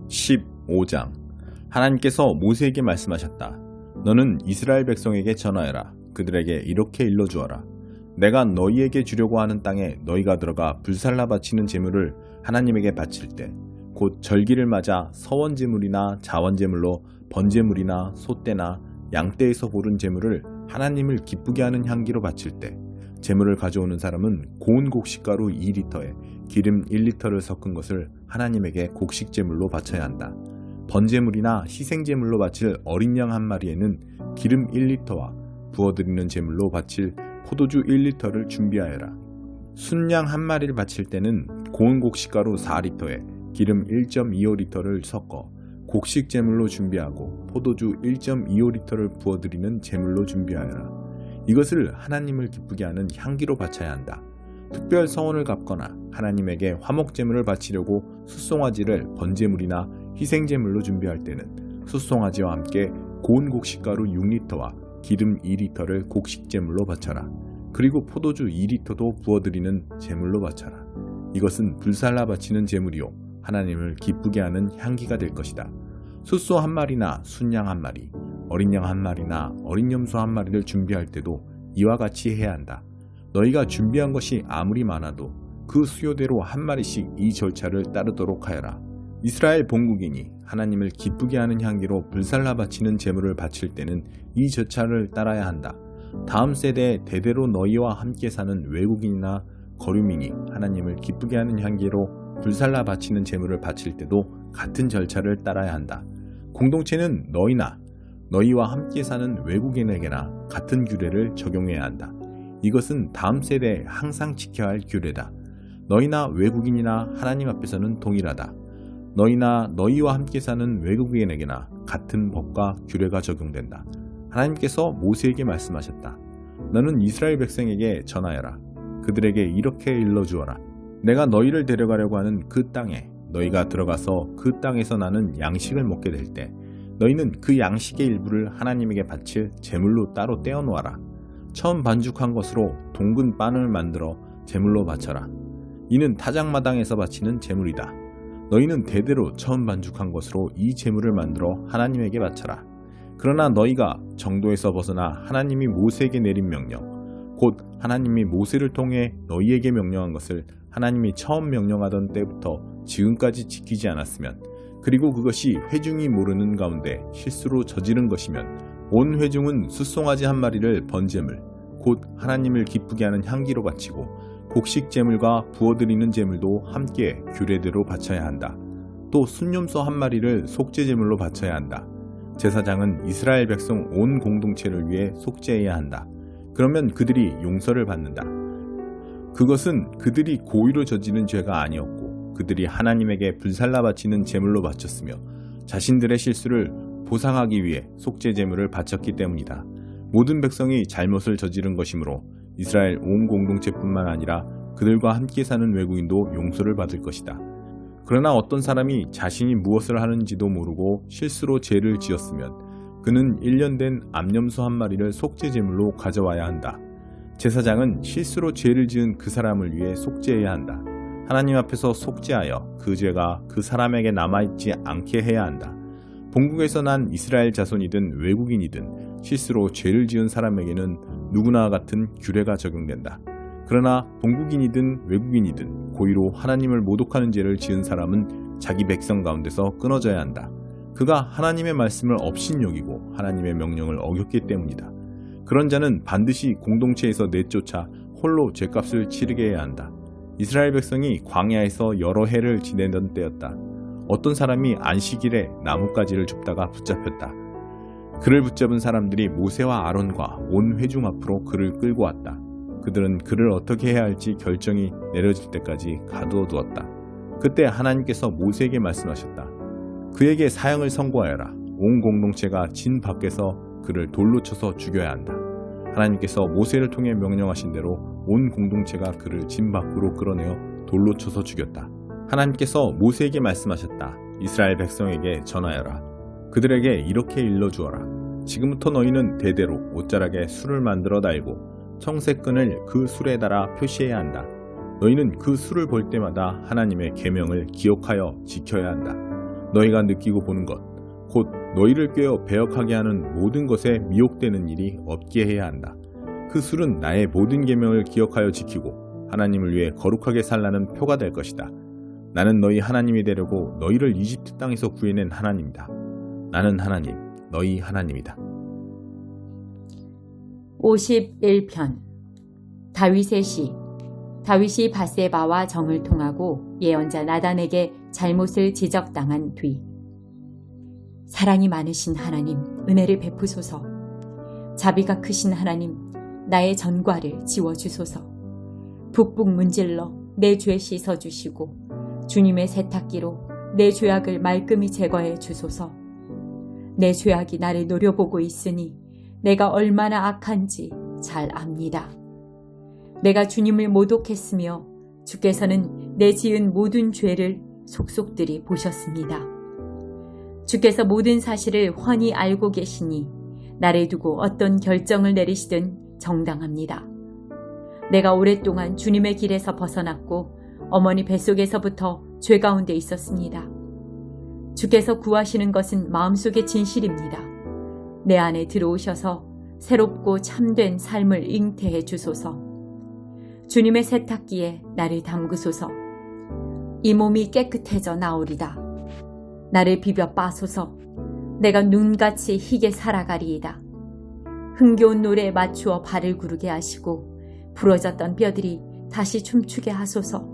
15장. 하나님께서 모세에게 말씀하셨다. 너는 이스라엘 백성에게 전하여라. 그들에게 이렇게 일러주어라. 내가 너희에게 주려고 하는 땅에 너희가 들어가 불살라 바치는 제물을 하나님에게 바칠 때, 곧 절기를 맞아 서원제물이나 자원제물로 번제물이나 소떼나 양떼에서 고른 제물을 하나님을 기쁘게 하는 향기로 바칠 때, 제물을 가져오는 사람은 고운 곡식가루 2리터에 기름 1리터를 섞은 것을 하나님에게 곡식제물로 바쳐야 한다. 번제물이나 희생제물로 바칠 어린 양 한 마리에는 기름 1리터와 부어드리는 제물로 바칠 포도주 1리터를 준비하여라. 순양 한 마리를 바칠 때는 고운 곡식가루 4리터에 기름 1.25리터를 섞어 곡식제물로 준비하고 포도주 1.25리터를 부어드리는 제물로 준비하여라. 이것을 하나님을 기쁘게 하는 향기로 바쳐야 한다. 특별 서원을 갚거나 하나님에게 화목제물을 바치려고 숫송아지를 번제물이나 희생제물로 준비할 때는 숫송아지와 함께 고운 곡식가루 6리터와 기름 2리터를 곡식제물로 바쳐라. 그리고 포도주 2리터도 부어드리는 제물로 바쳐라. 이것은 불살라 바치는 제물이요 하나님을 기쁘게 하는 향기가 될 것이다. 숫소 한 마리나 순양 한 마리, 어린 양 한 마리나 어린 염소 한 마리를 준비할 때도 이와 같이 해야 한다. 너희가 준비한 것이 아무리 많아도 그 수요대로 한 마리씩 이 절차를 따르도록 하여라. 이스라엘 본국인이 하나님을 기쁘게 하는 향기로 불살라 바치는 제물을 바칠 때는 이 절차를 따라야 한다. 다음 세대에 대대로 너희와 함께 사는 외국인이나 거류민이 하나님을 기쁘게 하는 향기로 불살라 바치는 제물을 바칠 때도 같은 절차를 따라야 한다. 공동체는 너희와 함께 사는 외국인에게나 같은 규례를 적용해야 한다. 이것은 다음 세대에 항상 지켜야 할 규례다. 너희나 외국인이나 하나님 앞에서는 동일하다. 너희와 함께 사는 외국인에게나 같은 법과 규례가 적용된다. 하나님께서 모세에게 말씀하셨다. 너는 이스라엘 백성에게 전하여라. 그들에게 이렇게 일러주어라. 내가 너희를 데려가려고 하는 그 땅에 너희가 들어가서 그 땅에서 나는 양식을 먹게 될 때 너희는 그 양식의 일부를 하나님에게 바칠 제물로 따로 떼어놓아라. 처음 반죽한 것으로 동근 빵을 만들어 제물로 바쳐라. 이는 타작마당에서 바치는 제물이다. 너희는 대대로 처음 반죽한 것으로 이 제물을 만들어 하나님에게 바쳐라. 그러나 너희가 정도에서 벗어나 하나님이 모세에게 내린 명령, 곧 하나님이 모세를 통해 너희에게 명령한 것을 하나님이 처음 명령하던 때부터 지금까지 지키지 않았으면, 그리고 그것이 회중이 모르는 가운데 실수로 저지른 것이면 온 회중은 숫송아지 한 마리를 번제물, 곧 하나님을 기쁘게 하는 향기로 바치고 곡식 제물과 부어드리는 제물도 함께 규례대로 바쳐야 한다. 또 순염소 한 마리를 속죄 제물로 바쳐야 한다. 제사장은 이스라엘 백성 온 공동체를 위해 속죄해야 한다. 그러면 그들이 용서를 받는다. 그것은 그들이 고의로 저지른 죄가 아니었고 그들이 하나님에게 불살라 바치는 제물로 바쳤으며 자신들의 실수를 보상하기 위해 속죄 제물을 바쳤기 때문이다. 모든 백성이 잘못을 저지른 것이므로 이스라엘 온 공동체뿐만 아니라 그들과 함께 사는 외국인도 용서를 받을 것이다. 그러나 어떤 사람이 자신이 무엇을 하는지도 모르고 실수로 죄를 지었으면 그는 1년 된 암염소 한 마리를 속죄 제물로 가져와야 한다. 제사장은 실수로 죄를 지은 그 사람을 위해 속죄해야 한다. 하나님 앞에서 속죄하여 그 죄가 그 사람에게 남아있지 않게 해야 한다. 본국에서 난 이스라엘 자손이든 외국인이든 실수로 죄를 지은 사람에게는 누구나 같은 규례가 적용된다. 그러나 본국인이든 외국인이든 고의로 하나님을 모독하는 죄를 지은 사람은 자기 백성 가운데서 끊어져야 한다. 그가 하나님의 말씀을 업신여기고 하나님의 명령을 어겼기 때문이다. 그런 자는 반드시 공동체에서 내쫓아 홀로 죄값을 치르게 해야 한다. 이스라엘 백성이 광야에서 여러 해를 지내던 때였다. 어떤 사람이 안식일에 나뭇가지를 줍다가 붙잡혔다. 그를 붙잡은 사람들이 모세와 아론과 온 회중 앞으로 그를 끌고 왔다. 그들은 그를 어떻게 해야 할지 결정이 내려질 때까지 가두어두었다. 그때 하나님께서 모세에게 말씀하셨다. 그에게 사형을 선고하여라. 온 공동체가 진 밖에서 그를 돌로 쳐서 죽여야 한다. 하나님께서 모세를 통해 명령하신 대로 온 공동체가 그를 진 밖으로 끌어내어 돌로 쳐서 죽였다. 하나님께서 모세에게 말씀하셨다. 이스라엘 백성에게 전하여라. 그들에게 이렇게 일러주어라. 지금부터 너희는 대대로 옷자락에 술을 만들어 달고 청색끈을 그 술에 달아 표시해야 한다. 너희는 그 술을 볼 때마다 하나님의 계명을 기억하여 지켜야 한다. 너희가 느끼고 보는 것, 곧 너희를 꿰어 배역하게 하는 모든 것에 미혹되는 일이 없게 해야 한다. 그 술은 나의 모든 계명을 기억하여 지키고 하나님을 위해 거룩하게 살라는 표가 될 것이다. 나는 너희 하나님이 되려고 너희를 이집트 땅에서 구해낸 하나님이다. 나는 하나님, 너희 하나님이다. 51편 다윗의 시. 다윗이 밧세바와 정을 통하고 예언자 나단에게 잘못을 지적당한 뒤. 사랑이 많으신 하나님, 은혜를 베푸소서. 자비가 크신 하나님, 나의 전과를 지워주소서. 북북 문질러 내 죄 씻어주시고 주님의 세탁기로 내 죄악을 말끔히 제거해 주소서. 내 죄악이 나를 노려보고 있으니 내가 얼마나 악한지 잘 압니다. 내가 주님을 모독했으며 주께서는 내 지은 모든 죄를 속속들이 보셨습니다. 주께서 모든 사실을 훤히 알고 계시니 나를 두고 어떤 결정을 내리시든 정당합니다. 내가 오랫동안 주님의 길에서 벗어났고 어머니 뱃속에서부터 죄 가운데 있었습니다. 주께서 구하시는 것은 마음속의 진실입니다. 내 안에 들어오셔서 새롭고 참된 삶을 잉태해 주소서. 주님의 세탁기에 나를 담그소서. 이 몸이 깨끗해져 나오리다. 나를 비벼 빠소서. 내가 눈같이 희게 살아가리이다. 흥겨운 노래에 맞추어 발을 구르게 하시고 부러졌던 뼈들이 다시 춤추게 하소서.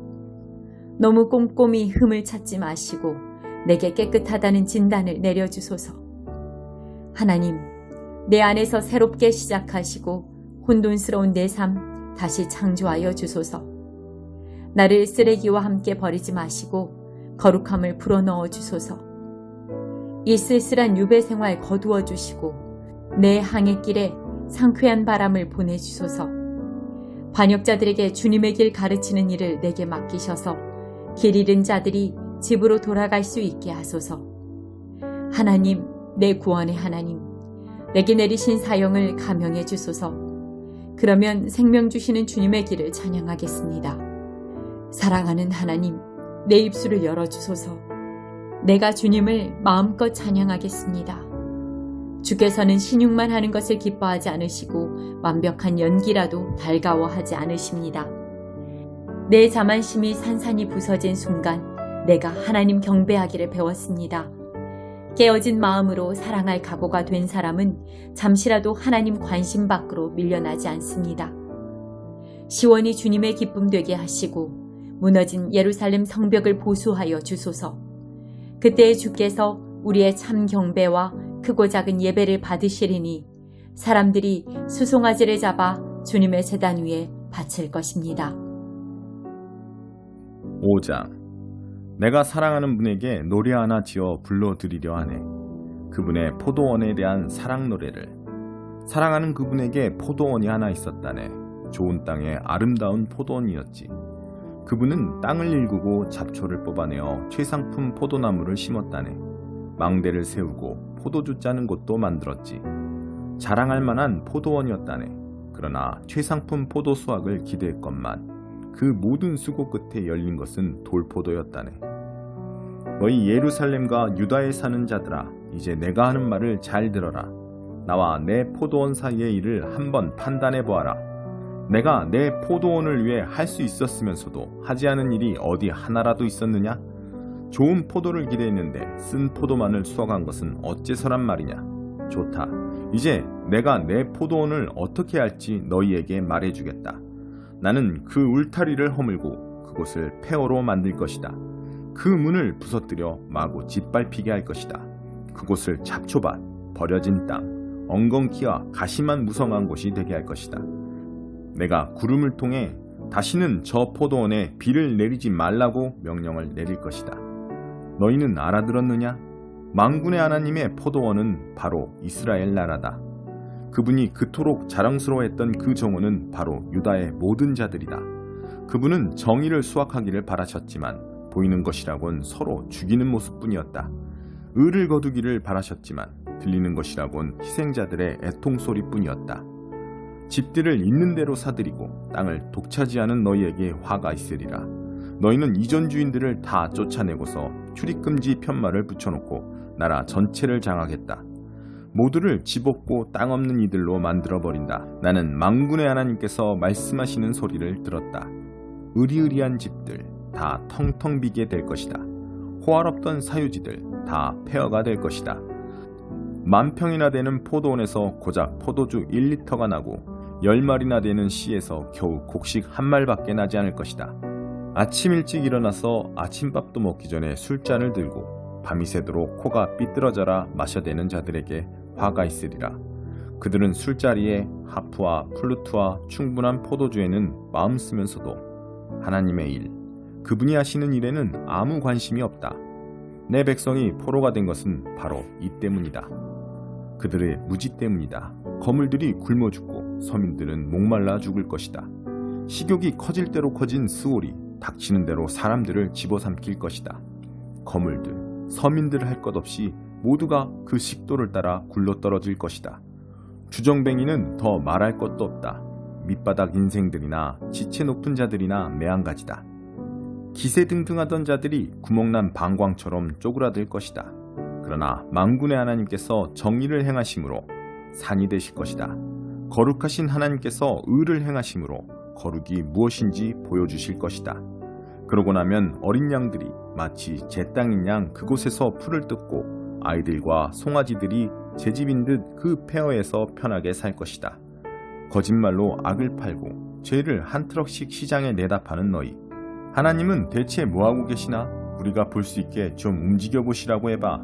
너무 꼼꼼히 흠을 찾지 마시고 내게 깨끗하다는 진단을 내려주소서. 하나님, 내 안에서 새롭게 시작하시고 혼돈스러운 내 삶 다시 창조하여 주소서. 나를 쓰레기와 함께 버리지 마시고 거룩함을 불어넣어 주소서. 이 쓸쓸한 유배 생활 거두어 주시고 내 항해 길에 상쾌한 바람을 보내주소서. 반역자들에게 주님의 길 가르치는 일을 내게 맡기셔서 길 잃은 자들이 집으로 돌아갈 수 있게 하소서. 하나님, 내 구원의 하나님, 내게 내리신 사형을 감형해 주소서. 그러면 생명 주시는 주님의 길을 찬양하겠습니다. 사랑하는 하나님, 내 입술을 열어주소서. 내가 주님을 마음껏 찬양하겠습니다. 주께서는 신용만 하는 것을 기뻐하지 않으시고 완벽한 연기라도 달가워하지 않으십니다. 내 자만심이 산산이 부서진 순간 내가 하나님 경배하기를 배웠습니다. 깨어진 마음으로 사랑할 각오가 된 사람은 잠시라도 하나님 관심 밖으로 밀려나지 않습니다. 시원히 주님의 기쁨 되게 하시고 무너진 예루살렘 성벽을 보수하여 주소서. 그때에 주께서 우리의 참 경배와 크고 작은 예배를 받으시리니 사람들이 수송아지를 잡아 주님의 제단 위에 바칠 것입니다. 5장. 내가 사랑하는 분에게 노래 하나 지어 불러드리려 하네. 그분의 포도원에 대한 사랑 노래를. 사랑하는 그분에게 포도원이 하나 있었다네. 좋은 땅에 아름다운 포도원이었지. 그분은 땅을 일구고 잡초를 뽑아내어 최상품 포도나무를 심었다네. 망대를 세우고 포도주 짜는 곳도 만들었지. 자랑할 만한 포도원이었다네. 그러나 최상품 포도 수확을 기대했건만 그 모든 수고 끝에 열린 것은 돌포도였다네. 너희 예루살렘과 유다에 사는 자들아, 이제 내가 하는 말을 잘 들어라. 나와 내 포도원 사이의 일을 한번 판단해 보아라. 내가 내 포도원을 위해 할 수 있었으면서도 하지 않은 일이 어디 하나라도 있었느냐? 좋은 포도를 기대했는데 쓴 포도만을 수확한 것은 어째서란 말이냐? 좋다. 이제 내가 내 포도원을 어떻게 할지 너희에게 말해주겠다. 나는 그 울타리를 허물고 그곳을 폐허로 만들 것이다. 그 문을 부서뜨려 마구 짓밟히게 할 것이다. 그곳을 잡초밭, 버려진 땅, 엉겅퀴와 가시만 무성한 곳이 되게 할 것이다. 내가 구름을 통해 다시는 저 포도원에 비를 내리지 말라고 명령을 내릴 것이다. 너희는 알아들었느냐? 만군의 하나님의 포도원은 바로 이스라엘 나라다. 그분이 그토록 자랑스러워했던 그 정원은 바로 유다의 모든 자들이다. 그분은 정의를 수확하기를 바라셨지만 보이는 것이라곤 서로 죽이는 모습뿐이었다. 의를 거두기를 바라셨지만 들리는 것이라곤 희생자들의 애통소리뿐이었다. 집들을 있는 대로 사들이고 땅을 독차지하는 너희에게 화가 있으리라. 너희는 이전 주인들을 다 쫓아내고서 출입금지 편말을 붙여놓고 나라 전체를 장악했다. 모두를 집 없고 땅 없는 이들로 만들어버린다. 나는 만군의 하나님께서 말씀하시는 소리를 들었다. 으리으리한 집들 다 텅텅 비게 될 것이다. 호화롭던 사유지들 다 폐허가 될 것이다. 10,000평이나 되는 포도원에서 고작 포도주 1리터가 나고 10마리나 되는 씨에서 겨우 곡식 1말밖에 나지 않을 것이다. 아침 일찍 일어나서 아침밥도 먹기 전에 술잔을 들고 밤이 새도록 코가 삐뚤어져라 마셔대는 자들에게 화가 있으리라. 그들은 술자리에 하프와 플루트와 충분한 포도주에는 마음 쓰면서도 하나님의 일, 그분이 하시는 일에는 아무 관심이 없다. 내 백성이 포로가 된 것은 바로 이 때문이다. 그들의 무지 때문이다. 거물들이 굶어 죽고 서민들은 목말라 죽을 것이다. 식욕이 커질 대로 커진 스올이 닥치는 대로 사람들을 집어삼킬 것이다. 거물들, 서민들 할 것 없이 모두가 그 식도를 따라 굴러떨어질 것이다. 주정뱅이는 더 말할 것도 없다. 밑바닥 인생들이나 지체 높은 자들이나 매한가지다. 기세등등하던 자들이 구멍난 방광처럼 쪼그라들 것이다. 그러나 만군의 하나님께서 정의를 행하심으로 산이 되실 것이다. 거룩하신 하나님께서 의를 행하심으로 거룩이 무엇인지 보여주실 것이다. 그러고 나면 어린 양들이 마치 제 땅인 양 그곳에서 풀을 뜯고 아이들과 송아지들이 제 집인 듯 그 폐허에서 편하게 살 것이다. 거짓말로 악을 팔고 죄를 한 트럭씩 시장에 내다 파는 너희. 하나님은 대체 뭐하고 계시나? 우리가 볼 수 있게 좀 움직여 보시라고 해봐.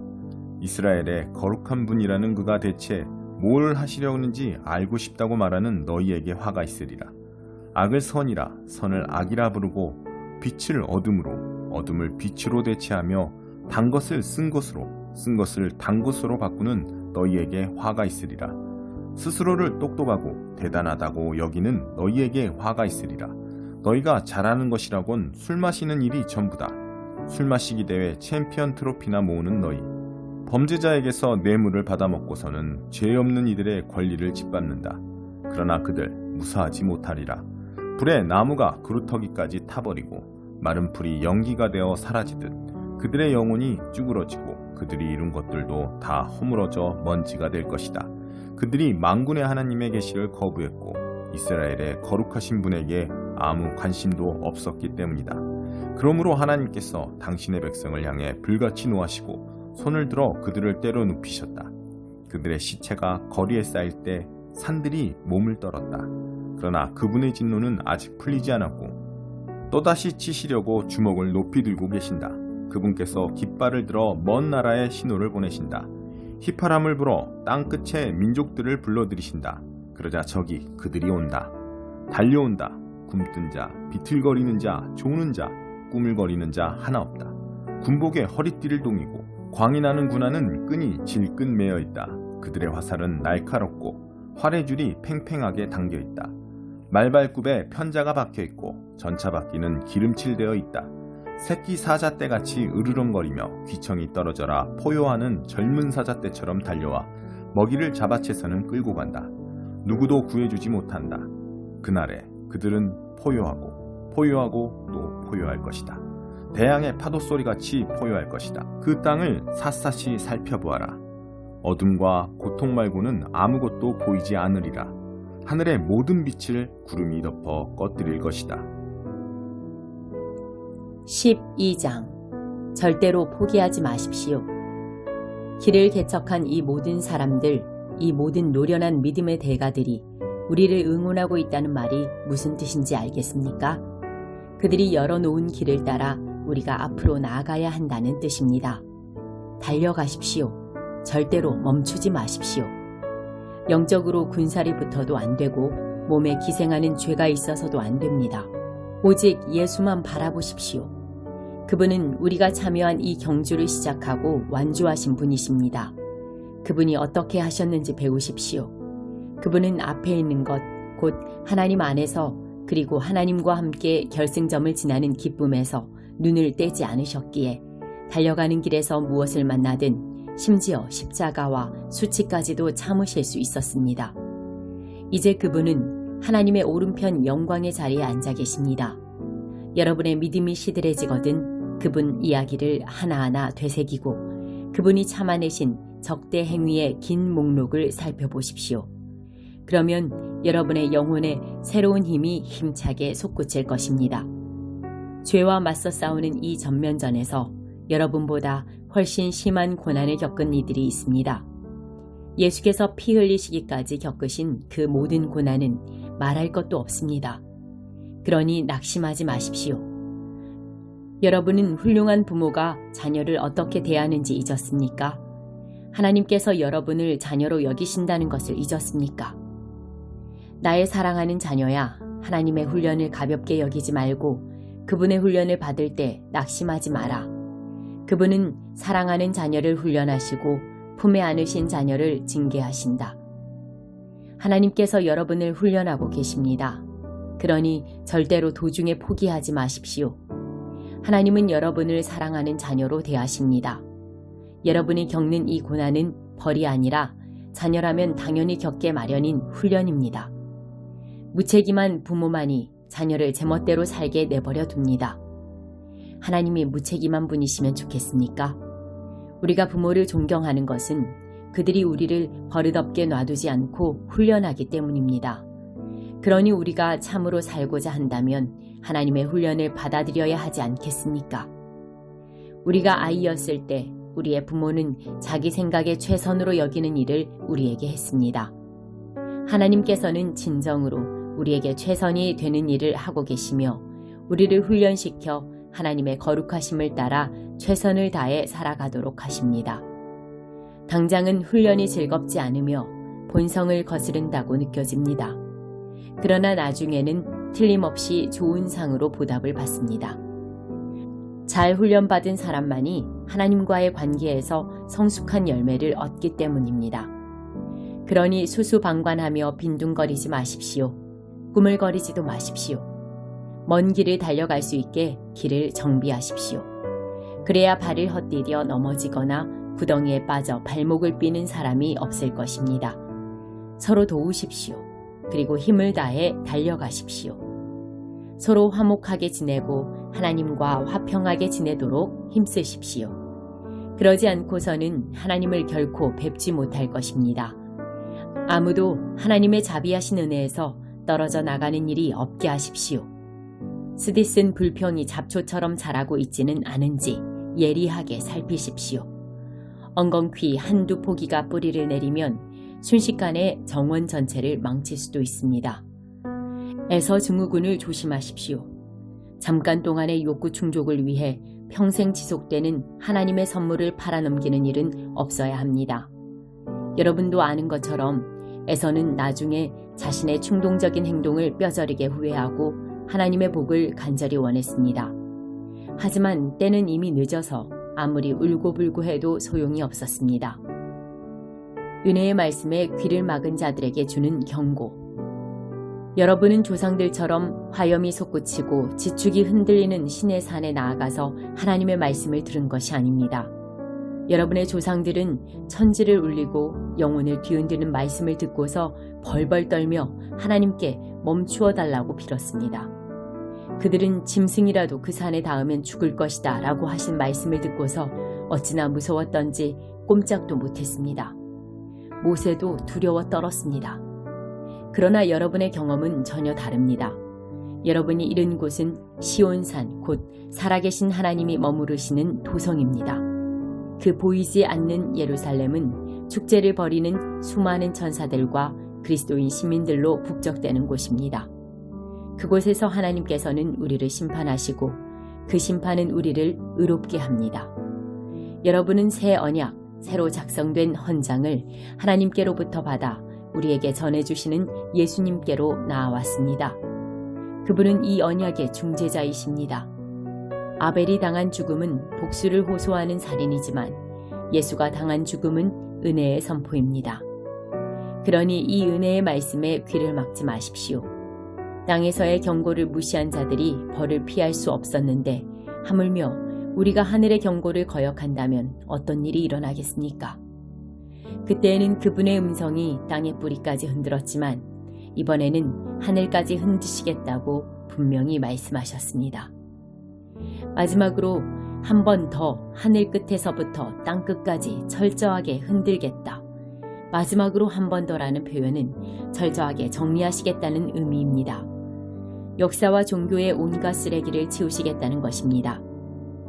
이스라엘의 거룩한 분이라는 그가 대체 뭘 하시려는지 알고 싶다고 말하는 너희에게 화가 있으리라. 악을 선이라 선을 악이라 부르고 빛을 어둠으로 어둠을 빛으로 대체하며 단 것을 쓴 것으로 쓴 것을 단 것으로 바꾸는 너희에게 화가 있으리라. 스스로를 똑똑하고 대단하다고 여기는 너희에게 화가 있으리라. 너희가 잘하는 것이라곤 술 마시는 일이 전부다. 술 마시기 대회 챔피언 트로피나 모으는 너희. 범죄자에게서 뇌물을 받아먹고서는 죄 없는 이들의 권리를 짓밟는다. 그러나 그들 무사하지 못하리라. 불에 나무가 그루터기까지 타버리고 마른 풀이 연기가 되어 사라지듯 그들의 영혼이 쭈그러지고 그들이 이룬 것들도 다 허물어져 먼지가 될 것이다. 그들이 만군의 하나님의 계시를 거부했고 이스라엘의 거룩하신 분에게 아무 관심도 없었기 때문이다. 그러므로 하나님께서 당신의 백성을 향해 불같이 노하시고 손을 들어 그들을 때려 눕히셨다. 그들의 시체가 거리에 쌓일 때 산들이 몸을 떨었다. 그러나 그분의 진노는 아직 풀리지 않았고 또다시 치시려고 주먹을 높이 들고 계신다. 그분께서 깃발을 들어 먼 나라에 신호를 보내신다. 휘파람을 불어 땅끝에 민족들을 불러들이신다. 그러자 저기 그들이 온다. 달려온다. 굶뜬 자, 비틀거리는 자, 조는 자, 꾸물거리는 자 하나 없다. 군복에 허리띠를 동이고 광이 나는 군화는 끈이 질끈 매여 있다. 그들의 화살은 날카롭고 활의 줄이 팽팽하게 당겨 있다. 말발굽에 편자가 박혀 있고 전차 바퀴는 기름칠되어 있다. 새끼 사자떼같이 으르렁거리며 귀청이 떨어져라 포효하는 젊은 사자떼처럼 달려와 먹이를 잡아채서는 끌고 간다. 누구도 구해주지 못한다. 그날에 그들은 포효하고 또 포효할 것이다. 대양의 파도소리같이 포효할 것이다. 그 땅을 샅샅이 살펴보아라. 어둠과 고통 말고는 아무것도 보이지 않으리라. 하늘의 모든 빛을 구름이 덮어 꺼뜨릴 것이다. 12장. 절대로 포기하지 마십시오. 길을 개척한 이 모든 사람들, 이 모든 노련한 믿음의 대가들이 우리를 응원하고 있다는 말이 무슨 뜻인지 알겠습니까? 그들이 열어놓은 길을 따라 우리가 앞으로 나아가야 한다는 뜻입니다. 달려가십시오. 절대로 멈추지 마십시오. 영적으로 군살이 붙어도 안 되고 몸에 기생하는 죄가 있어서도 안 됩니다. 오직 예수만 바라보십시오. 그분은 우리가 참여한 이 경주를 시작하고 완주하신 분이십니다. 그분이 어떻게 하셨는지 배우십시오. 그분은 앞에 있는 것, 곧 하나님 안에서 그리고 하나님과 함께 결승점을 지나는 기쁨에서 눈을 떼지 않으셨기에 달려가는 길에서 무엇을 만나든 심지어 십자가와 수치까지도 참으실 수 있었습니다. 이제 그분은 하나님의 오른편 영광의 자리에 앉아 계십니다. 여러분의 믿음이 시들해지거든 그분 이야기를 하나하나 되새기고 그분이 참아내신 적대 행위의 긴 목록을 살펴보십시오. 그러면 여러분의 영혼에 새로운 힘이 힘차게 솟구칠 것입니다. 죄와 맞서 싸우는 이 전면전에서 여러분보다 훨씬 심한 고난을 겪은 이들이 있습니다. 예수께서 피 흘리시기까지 겪으신 그 모든 고난은 말할 것도 없습니다. 그러니 낙심하지 마십시오. 여러분은 훌륭한 부모가 자녀를 어떻게 대하는지 잊었습니까? 하나님께서 여러분을 자녀로 여기신다는 것을 잊었습니까? 나의 사랑하는 자녀야, 하나님의 훈련을 가볍게 여기지 말고 그분의 훈련을 받을 때 낙심하지 마라. 그분은 사랑하는 자녀를 훈련하시고 품에 안으신 자녀를 징계하신다. 하나님께서 여러분을 훈련하고 계십니다. 그러니 절대로 도중에 포기하지 마십시오. 하나님은 여러분을 사랑하는 자녀로 대하십니다. 여러분이 겪는 이 고난은 벌이 아니라 자녀라면 당연히 겪게 마련인 훈련입니다. 무책임한 부모만이 자녀를 제멋대로 살게 내버려 둡니다. 하나님이 무책임한 분이시면 좋겠습니까? 우리가 부모를 존경하는 것은 그들이 우리를 버릇없게 놔두지 않고 훈련하기 때문입니다. 그러니 우리가 참으로 살고자 한다면 하나님의 훈련을 받아들여야 하지 않겠습니까? 우리가 아이였을 때 우리의 부모는 자기 생각에 최선으로 여기는 일을 우리에게 했습니다. 하나님께서는 진정으로 우리에게 최선이 되는 일을 하고 계시며 우리를 훈련시켜 하나님의 거룩하심을 따라 최선을 다해 살아가도록 하십니다. 당장은 훈련이 즐겁지 않으며 본성을 거스른다고 느껴집니다. 그러나 나중에는 틀림없이 좋은 상으로 보답을 받습니다. 잘 훈련받은 사람만이 하나님과의 관계에서 성숙한 열매를 얻기 때문입니다. 그러니 수수방관하며 빈둥거리지 마십시오. 꾸물거리지도 마십시오. 먼 길을 달려갈 수 있게 길을 정비하십시오. 그래야 발을 헛디뎌 넘어지거나 구덩이에 빠져 발목을 삐는 사람이 없을 것입니다. 서로 도우십시오. 그리고 힘을 다해 달려가십시오. 서로 화목하게 지내고 하나님과 화평하게 지내도록 힘쓰십시오. 그러지 않고서는 하나님을 결코 뵙지 못할 것입니다. 아무도 하나님의 자비하신 은혜에서 떨어져 나가는 일이 없게 하십시오. 쓰디쓴 불평이 잡초처럼 자라고 있지는 않은지 예리하게 살피십시오. 엉겅퀴 한두 포기가 뿌리를 내리면 순식간에 정원 전체를 망칠 수도 있습니다. 에서 증후군을 조심하십시오. 잠깐 동안의 욕구 충족을 위해 평생 지속되는 하나님의 선물을 팔아넘기는 일은 없어야 합니다. 여러분도 아는 것처럼 에서는 나중에 자신의 충동적인 행동을 뼈저리게 후회하고 하나님의 복을 간절히 원했습니다. 하지만 때는 이미 늦어서 아무리 울고불고 해도 소용이 없었습니다. 은혜의 말씀에 귀를 막은 자들에게 주는 경고. 여러분은 조상들처럼 화염이 솟구치고 지축이 흔들리는 신의 산에 나아가서 하나님의 말씀을 들은 것이 아닙니다. 여러분의 조상들은 천지를 울리고 영혼을 뒤흔드는 말씀을 듣고서 벌벌 떨며 하나님께 멈추어 달라고 빌었습니다. 그들은 짐승이라도 그 산에 닿으면 죽을 것이다 라고 하신 말씀을 듣고서 어찌나 무서웠던지 꼼짝도 못했습니다. 모세도 두려워 떨었습니다. 그러나 여러분의 경험은 전혀 다릅니다. 여러분이 이른 곳은 시온산, 곧 살아계신 하나님이 머무르시는 도성입니다. 그 보이지 않는 예루살렘은 축제를 벌이는 수많은 천사들과 그리스도인 시민들로 북적대는 곳입니다. 그곳에서 하나님께서는 우리를 심판하시고 그 심판은 우리를 의롭게 합니다. 여러분은 새 언약, 새로 작성된 헌장을 하나님께로부터 받아 우리에게 전해주시는 예수님께로 나아왔습니다. 그분은 이 언약의 중재자이십니다. 아벨이 당한 죽음은 복수를 호소하는 살인이지만 예수가 당한 죽음은 은혜의 선포입니다. 그러니 이 은혜의 말씀에 귀를 막지 마십시오. 땅에서의 경고를 무시한 자들이 벌을 피할 수 없었는데 하물며 우리가 하늘의 경고를 거역한다면 어떤 일이 일어나겠습니까? 그때에는 그분의 음성이 땅의 뿌리까지 흔들었지만 이번에는 하늘까지 흔드시겠다고 분명히 말씀하셨습니다. 마지막으로 한 번 더 하늘 끝에서부터 땅 끝까지 철저하게 흔들겠다. 마지막으로 한 번 더라는 표현은 철저하게 정리하시겠다는 의미입니다. 역사와 종교의 온갖 쓰레기를 치우시겠다는 것입니다.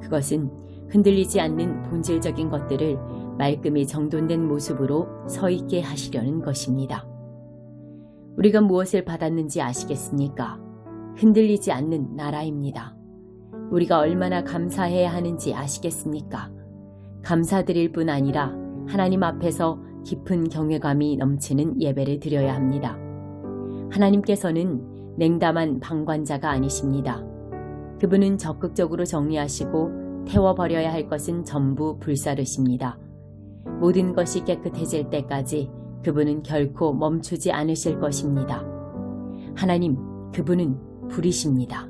그것은 흔들리지 않는 본질적인 것들을 말끔히 정돈된 모습으로 서 있게 하시려는 것입니다. 우리가 무엇을 받았는지 아시겠습니까? 흔들리지 않는 나라입니다. 우리가 얼마나 감사해야 하는지 아시겠습니까? 감사드릴 뿐 아니라 하나님 앞에서 깊은 경외감이 넘치는 예배를 드려야 합니다. 하나님께서는 냉담한 방관자가 아니십니다. 그분은 적극적으로 정리하시고 태워버려야 할 것은 전부 불사르십니다. 모든 것이 깨끗해질 때까지 그분은 결코 멈추지 않으실 것입니다. 하나님, 그분은 불이십니다.